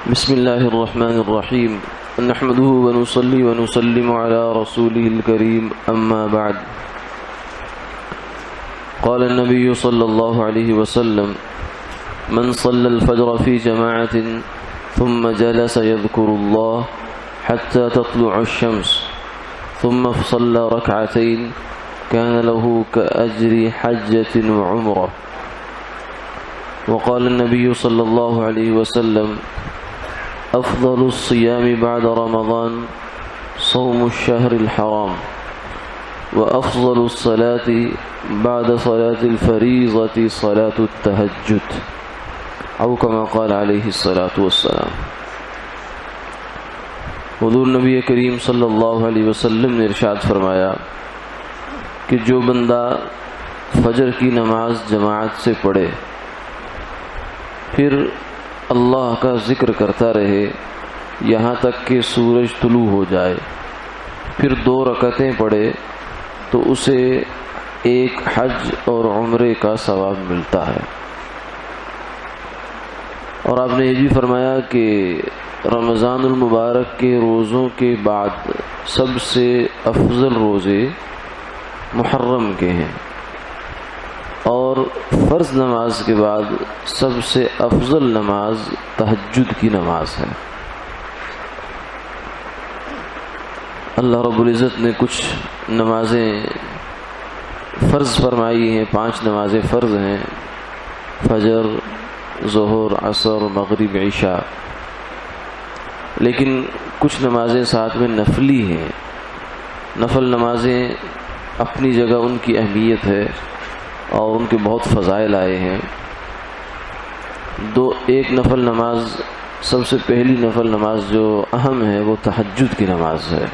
بسم الله الرحمن الرحيم نحمده ونصلي ونسلم على رسوله الكريم أما بعد قال النبي صلى الله عليه وسلم من صلى الفجر في جماعة ثم جلس يذكر الله حتى تطلع الشمس ثم صلى ركعتين كان له كأجر حجة وعمرة. وقال النبي صلى الله عليه وسلم أفضل الصيام بعد رمضان صوم الشهر الحرام وأفضل الصلاة بعد صلاة الفريضة صلاة التهجد أو كما قال عليه الصلاة والسلام. حضور نبی کریم صلی اللہ علیہ وسلم نے ارشاد فرمایا کہ جو بندہ فجر کی نماز جماعت سے پڑھے پھر اللہ کا ذکر کرتا رہے یہاں تک کہ سورج طلوع ہو جائے، پھر 2 رکعتیں پڑھے تو اسے ایک حج اور عمرے کا ثواب ملتا ہے. اور آپ نے یہ بھی فرمایا کہ رمضان المبارک کے روزوں کے بعد سب سے افضل روزے محرم کے ہیں، اور فرض نماز کے بعد سب سے افضل نماز تہجد کی نماز ہے. اللہ رب العزت نے کچھ نمازیں فرض فرمائی ہیں، 5 نمازیں فرض ہیں، فجر، ظہر، عصر، مغرب، عشاء، لیکن کچھ نمازیں ساتھ میں نفلی ہیں. نفل نمازیں اپنی جگہ ان کی اہمیت ہے اور ان کے بہت فضائل آئے ہیں. ایک نفل نماز، سب سے پہلی نفل نماز جو اہم ہے وہ تہجد کی نماز ہے،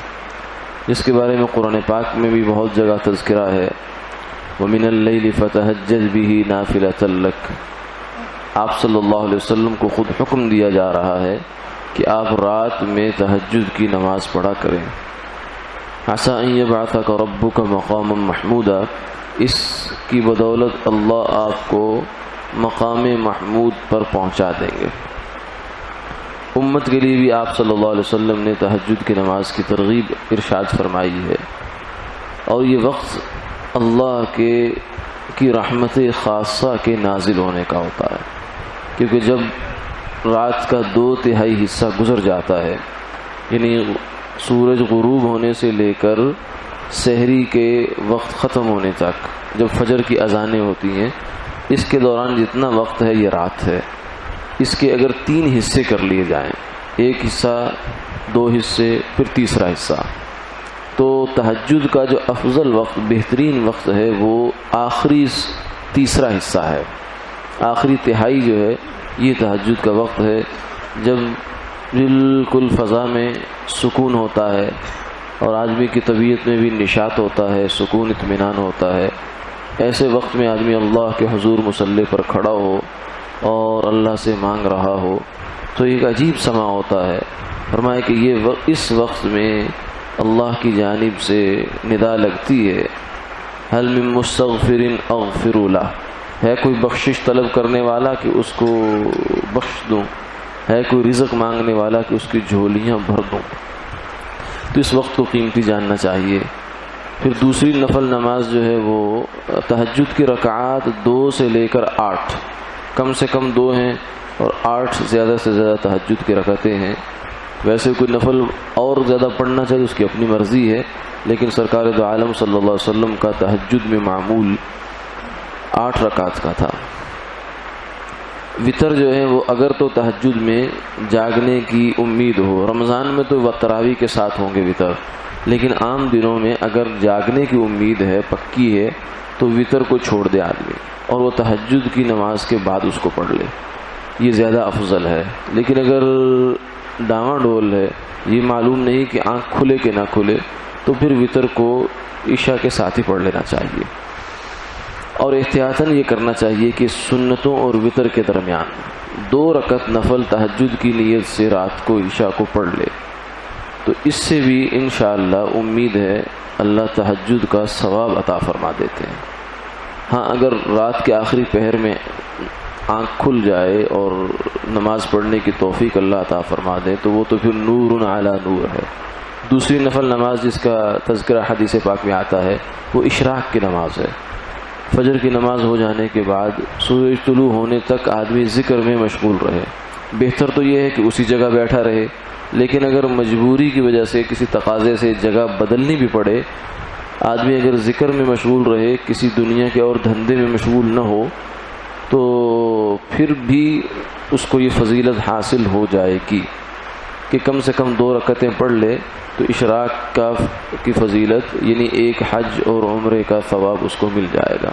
جس کے بارے میں قرآن پاک میں بھی بہت جگہ تذکرہ ہے. وَمِنَ اللَّيْلِ فَتَهَجَّدْ بِهِ نَافِلَةً لَكَ. آپ صلی اللہ علیہ وسلم کو خود حکم دیا جا رہا ہے کہ آپ رات میں تہجد کی نماز پڑھا کریں. عَسَىٰ أَن يَبْعَثَكَ رَبُّكَ مَقَامًا مَحْمُودًا. اس کی بدولت اللہ آپ کو مقام محمود پر پہنچا دیں گے. امت کے لیے بھی آپ صلی اللہ علیہ وسلم نے تہجد کی نماز کی ترغیب ارشاد فرمائی ہے، اور یہ وقت اللہ کی رحمت خاصہ کے نازل ہونے کا ہوتا ہے، کیونکہ جب رات کا 2/3 حصہ گزر جاتا ہے، یعنی سورج غروب ہونے سے لے کر سحری کے وقت ختم ہونے تک، جب فجر کی اذانیں ہوتی ہیں، اس کے دوران جتنا وقت ہے یہ رات ہے. اس کے اگر 3 حصے کر لیے جائیں، 1 حصہ، 2 حصے، پھر تیسرا حصہ، تو تہجد کا جو افضل وقت، بہترین وقت ہے وہ آخری تیسرا حصہ ہے. آخری تہائی جو ہے یہ تہجد کا وقت ہے، جب بالکل فضا میں سکون ہوتا ہے اور آدمی کی طبیعت میں بھی نشاط ہوتا ہے، سکون، اطمینان ہوتا ہے. ایسے وقت میں آدمی اللہ کے حضور مصلی پر کھڑا ہو اور اللہ سے مانگ رہا ہو تو ایک عجیب سما ہوتا ہے. فرمایا کہ اس وقت میں اللہ کی جانب سے ندا لگتی ہے، هل من مستغفر اغفر له. ہے کوئی بخشش طلب کرنے والا کہ اس کو بخش دوں، ہے کوئی رزق مانگنے والا کہ اس کی جھولیاں بھر دوں. تو اس وقت کو قیمتی جاننا چاہیے. پھر دوسری نفل نماز جو ہے وہ تہجد کی رکعات 2 سے لے کر 8، کم سے کم 2 ہیں اور 8 زیادہ سے زیادہ تہجد کی رکعتیں ہیں. ویسے کوئی نفل اور زیادہ پڑھنا چاہے اس کی اپنی مرضی ہے، لیکن سرکار دو عالم صلی اللہ علیہ وسلم کا تہجد میں معمول 8 رکعت کا تھا. وطر جو ہے وہ اگر تو تہجد میں جاگنے کی امید ہو، رمضان میں تو تراویح کے ساتھ ہوں گے وطر، لیکن عام دنوں میں اگر جاگنے کی امید ہے، پکی ہے، تو وطر کو چھوڑ دے آدمی اور وہ تہجد کی نماز کے بعد اس کو پڑھ لے، یہ زیادہ افضل ہے. لیکن اگر ڈاواں ڈول ہے، یہ معلوم نہیں کہ آنکھ کھلے کہ نہ کھلے، تو پھر وطر کو عشاء کے ساتھ ہی پڑھ لینا چاہیے. اور احتیاطاً یہ کرنا چاہیے کہ سنتوں اور وطر کے درمیان 2 رکعت نفل تہجد کی نیت سے رات کو عشاء کو پڑھ لے، تو اس سے بھی انشاءاللہ امید ہے اللہ تہجد کا ثواب عطا فرما دیتے ہیں. ہاں اگر رات کے آخری پہر میں آنکھ کھل جائے اور نماز پڑھنے کی توفیق اللہ عطا فرما دے تو وہ تو پھر نور علی نور ہے۔ دوسری نفل نماز جس کا تذکرہ حدیث پاک میں آتا ہے وہ اشراق کی نماز ہے۔ فجر کی نماز ہو جانے کے بعد سورج طلوع ہونے تک آدمی ذکر میں مشغول رہے۔ بہتر تو یہ ہے کہ اسی جگہ بیٹھا رہے، لیکن اگر مجبوری کی وجہ سے کسی تقاضے سے جگہ بدلنی بھی پڑے، آدمی اگر ذکر میں مشغول رہے، کسی دنیا کے اور دھندے میں مشغول نہ ہو، تو پھر بھی اس کو یہ فضیلت حاصل ہو جائے گی کہ کم سے کم 2 رکعتیں پڑھ لے تو اشراق کی فضیلت یعنی ایک حج اور عمرے کا ثواب اس کو مل جائے گا۔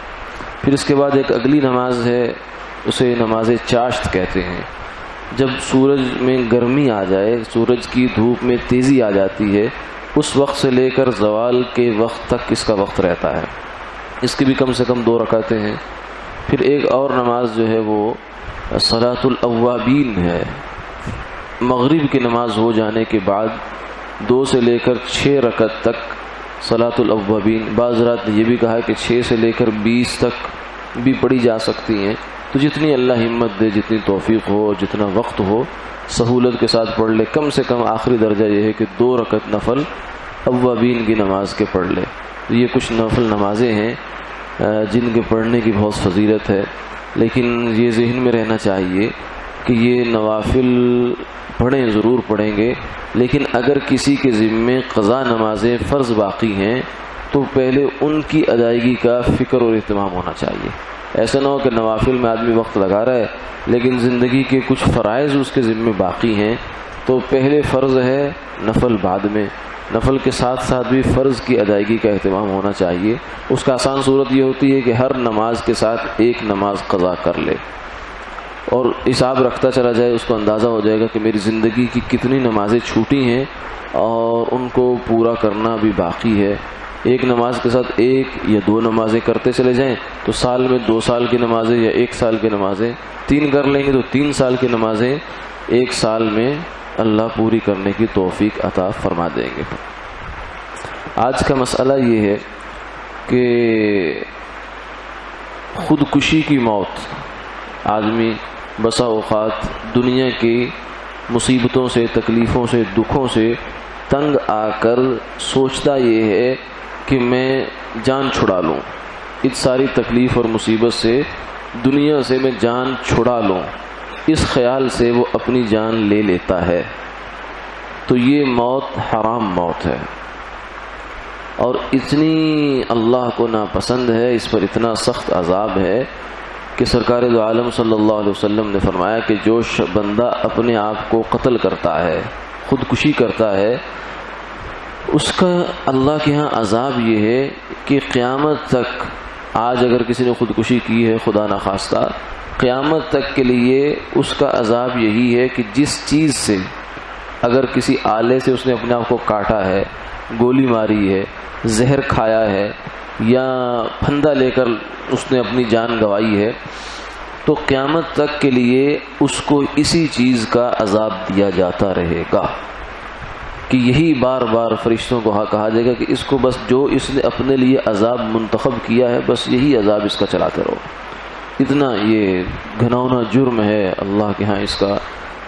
پھر اس کے بعد ایک اگلی نماز ہے، اسے نماز چاشت کہتے ہیں۔ جب سورج میں گرمی آ جائے، سورج کی دھوپ میں تیزی آ جاتی ہے، اس وقت سے لے کر زوال کے وقت تک اس کا وقت رہتا ہے۔ اس کی بھی کم سے کم 2 رکعتیں ہیں۔ پھر ایک اور نماز جو ہے وہ صلاۃ الاوابین ہے۔ مغرب کی نماز ہو جانے کے بعد 2 سے لے کر 6 رکعت تک صلاۃ الاوابین، بعض رات نے یہ بھی کہا کہ 6 سے لے کر 20 تک بھی پڑھی جا سکتی ہیں، تو جتنی اللہ ہمت دے، جتنی توفیق ہو، جتنا وقت ہو، سہولت کے ساتھ پڑھ لے۔ کم سے کم آخری درجہ یہ ہے کہ 2 رکعت نفل اوابین کی نماز کے پڑھ لے۔ یہ کچھ نفل نمازیں ہیں جن کے پڑھنے کی بہت فضیلت ہے، لیکن یہ ذہن میں رہنا چاہیے کہ یہ نوافل پڑھیں، ضرور پڑھیں گے، لیکن اگر کسی کے ذمے قضا نمازیں فرض باقی ہیں تو پہلے ان کی ادائیگی کا فکر اور اہتمام ہونا چاہیے۔ ایسا نہ ہو کہ نوافل میں آدمی وقت لگا رہا ہے لیکن زندگی کے کچھ فرائض اس کے ذمے باقی ہیں، تو پہلے فرض ہے، نفل بعد میں۔ نفل کے ساتھ ساتھ بھی فرض کی ادائیگی کا اہتمام ہونا چاہیے۔ اس کا آسان صورت یہ ہوتی ہے کہ ہر نماز کے ساتھ ایک نماز قضا کر لے اور حساب رکھتا چلا جائے، اس کو اندازہ ہو جائے گا کہ میری زندگی کی کتنی نمازیں چھوٹی ہیں اور ان کو پورا کرنا بھی باقی ہے۔ ایک نماز کے ساتھ 1 یا 2 نمازیں کرتے چلے جائیں تو سال میں 2 سال کی نمازیں یا 1 سال کی نمازیں، 3 کر لیں گے تو 3 سال کی نمازیں 1 سال میں اللہ پوری کرنے کی توفیق عطا فرما دیں گے۔ آج کا مسئلہ یہ ہے کہ خودکشی کی موت۔ آدمی بسا اوقات دنیا کی مصیبتوں سے، تکلیفوں سے، دکھوں سے تنگ آ کر سوچتا یہ ہے کہ میں جان چھڑا لوں، اس ساری تکلیف اور مصیبت سے، دنیا سے میں جان چھڑا لوں، اس خیال سے وہ اپنی جان لے لیتا ہے۔ تو یہ موت حرام موت ہے اور اتنی اللہ کو ناپسند ہے، اس پر اتنا سخت عذاب ہے کہ سرکار دو عالم صلی اللہ علیہ وسلم نے فرمایا کہ جو بندہ اپنے آپ کو قتل کرتا ہے، خودکشی کرتا ہے، اس کا اللہ کے ہاں عذاب یہ ہے کہ قیامت تک، آج اگر کسی نے خودکشی کی ہے خدا نخواستہ، قیامت تک کے لیے اس کا عذاب یہی ہے کہ جس چیز سے، اگر کسی آلے سے اس نے اپنے آپ کو کاٹا ہے، گولی ماری ہے، زہر کھایا ہے یا پھندا لے کر اس نے اپنی جان گنوائی ہے، تو قیامت تک کے لیے اس کو اسی چیز کا عذاب دیا جاتا رہے گا، کہ یہی بار بار فرشتوں کو کہا جائے گا کہ اس کو بس جو اس نے اپنے لیے عذاب منتخب کیا ہے بس یہی عذاب اس کا چلاتے رہو۔ اتنا یہ گھناؤنا جرم ہے اللہ کے ہاں اس کا۔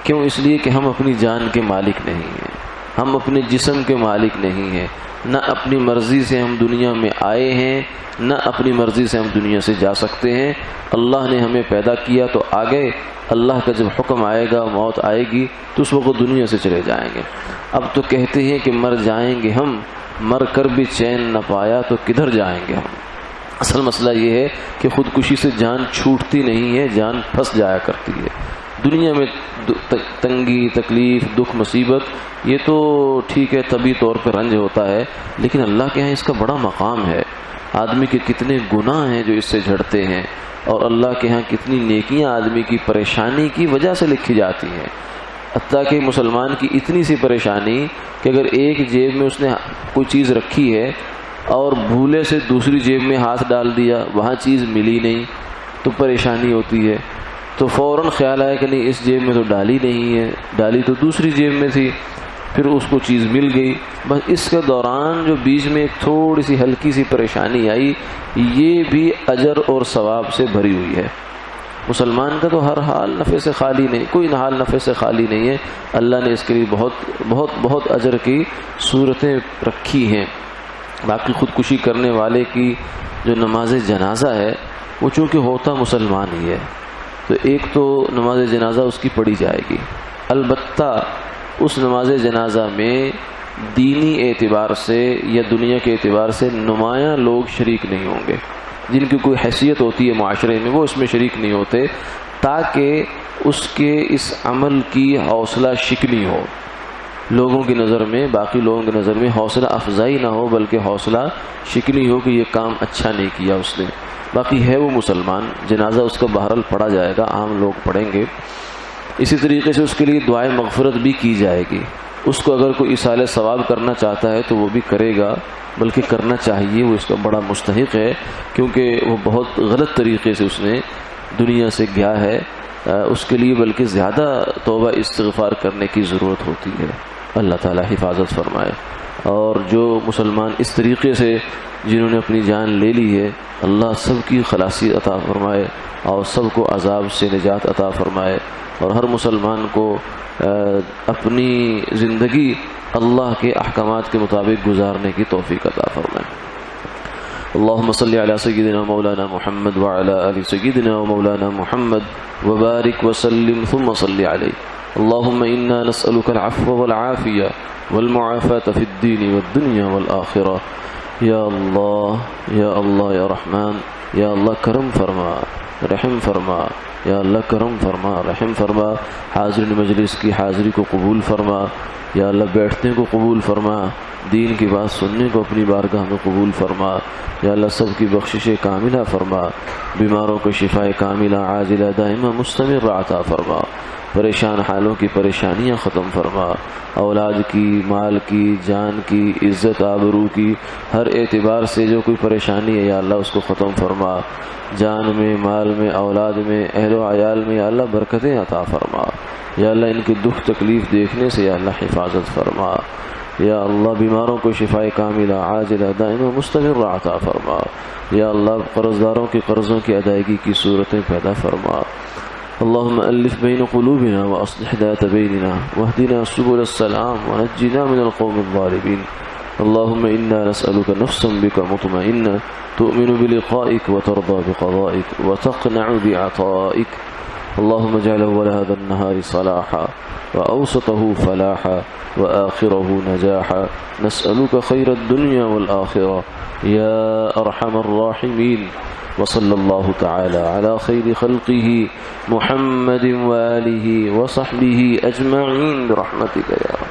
کیوں؟ اس لیے کہ ہم اپنی جان کے مالک نہیں ہیں، ہم اپنے جسم کے مالک نہیں ہیں، نہ اپنی مرضی سے ہم دنیا میں آئے ہیں، نہ اپنی مرضی سے ہم دنیا سے جا سکتے ہیں۔ اللہ نے ہمیں پیدا کیا تو آ گئے، اللہ کا جب حکم آئے گا، موت آئے گی تو اس وقت دنیا سے چلے جائیں گے۔ اب تو کہتے ہیں کہ مر جائیں گے ہم، مر کر بھی چین نہ پایا تو کدھر جائیں گے ہم۔ اصل مسئلہ یہ ہے کہ خودکشی سے جان چھوٹتی نہیں ہے، جان پھنس جایا کرتی ہے۔ دنیا میں تنگی، تکلیف، دکھ، مصیبت یہ تو ٹھیک ہے، طبعی طور پہ رنج ہوتا ہے، لیکن اللہ کے ہاں اس کا بڑا مقام ہے۔ آدمی کے کتنے گناہ ہیں جو اس سے جھڑتے ہیں، اور اللہ کے ہاں کتنی نیکیاں آدمی کی پریشانی کی وجہ سے لکھی جاتی ہیں۔ حتیٰ کہ مسلمان کی اتنی سی پریشانی کہ اگر ایک جیب میں اس نے کوئی چیز رکھی ہے اور بھولے سے دوسری جیب میں ہاتھ ڈال دیا، وہاں چیز ملی نہیں تو پریشانی ہوتی ہے، تو فوراً خیال آیا کہ نہیں اس جیب میں تو ڈالی نہیں ہے، ڈالی تو دوسری جیب میں تھی، پھر اس کو چیز مل گئی۔ بس اس کے دوران جو بیچ میں ایک تھوڑی سی ہلکی سی پریشانی آئی، یہ بھی اجر اور ثواب سے بھری ہوئی ہے۔ مسلمان کا تو ہر حال نفع سے خالی نہیں، کوئی حال نفع سے خالی نہیں ہے. اللہ نے اس کے لیے بہت بہت بہت اجر کی صورتیں رکھی ہیں. باقی خودکشی کرنے والے کی جو نماز جنازہ ہے وہ چونکہ ہوتا مسلمان ہی ہے، تو ایک تو نماز جنازہ اس کی پڑھی جائے گی. البتہ اس نماز جنازہ میں دینی اعتبار سے یا دنیا کے اعتبار سے نمایاں لوگ شریک نہیں ہوں گے. جن کی کوئی حیثیت ہوتی ہے معاشرے میں وہ اس میں شریک نہیں ہوتے، تاکہ اس کے اس عمل کی حوصلہ شکنی ہو. لوگوں کی نظر میں، باقی لوگوں کی نظر میں حوصلہ افزائی نہ ہو بلکہ حوصلہ شکنی ہو کہ یہ کام اچھا نہیں کیا اس نے. باقی ہے وہ مسلمان، جنازہ اس کا بہرحال پڑھا جائے گا، عام لوگ پڑھیں گے. اسی طریقے سے اس کے لیے دعائے مغفرت بھی کی جائے گی. اس کو اگر کوئی ایصال ثواب کرنا چاہتا ہے تو وہ بھی کرے گا، بلکہ کرنا چاہیے، وہ اس کا بڑا مستحق ہے، کیونکہ وہ بہت غلط طریقے سے اس نے دنیا سے گیا ہے. اس کے لیے بلکہ زیادہ توبہ استغفار کرنے کی ضرورت ہوتی ہے. اللہ تعالی حفاظت فرمائے. اور جو مسلمان اس طریقے سے جنہوں نے اپنی جان لے لی ہے، اللہ سب کی خلاصی عطا فرمائے اور سب کو عذاب سے نجات عطا فرمائے، اور ہر مسلمان کو اپنی زندگی اللہ کے احکامات کے مطابق گزارنے کی توفیق عطا فرمائے. اللهم صل على سيدنا مولانا محمد وعلى آل سيدنا ومولانا محمد وبارك وسلم ثم صل عليه. اللهم إنا نسألك العفو والعافية والمعافاة في الدين والدنيا والآخرة. یا اللہ یا رحمان، یا اللہ کرم فرما، رحم فرما، یا اللہ کرم فرما، رحم فرما. حاضرین مجلس کی حاضری کو قبول فرما، یا اللہ بیٹھنے کو قبول فرما، دین کی بات سننے کو اپنی بارگاہ میں قبول فرما. یا اللہ سب کی بخشش کاملہ فرما، بیماروں کو شفاء کاملہ عاجلہ دائمہ مستمر عطا فرما. پریشان حالوں کی پریشانیاں ختم فرما. اولاد کی، مال کی، جان کی، عزت آبرو کی، ہر اعتبار سے جو کوئی پریشانی ہے یا اللہ اس کو ختم فرما. جان میں، مال میں، اولاد میں، اہل و عیال میں یا اللہ برکتیں عطا فرما. یا اللہ ان کی دکھ تکلیف دیکھنے سے یا اللہ حفاظت فرما. یا اللہ بیماروں کو شفاء کاملہ عاجلہ دائمہ مستمر عطا فرما. یا اللہ قرض داروں کے قرضوں کی ادائیگی کی صورتیں پیدا فرما. اللهم ألف بين قلوبنا وأصلح ذات بيننا واهدنا سبل السلام ونجنا من القوم الظالمين. اللهم إنا نسألك نفسا بك مطمئنة تؤمن بلقائك وترضى بقضائك وتقنع بعطائك. اللهم اجعل أول هذا النهار صلاحا وأوسطه فلاحا وآخره نجاحا. نسألك خير الدنيا والآخرة يا أرحم الراحمين. وصلى الله تعالى على خير خلقه محمد وآله وصحبه أجمعين برحمتك يا رب.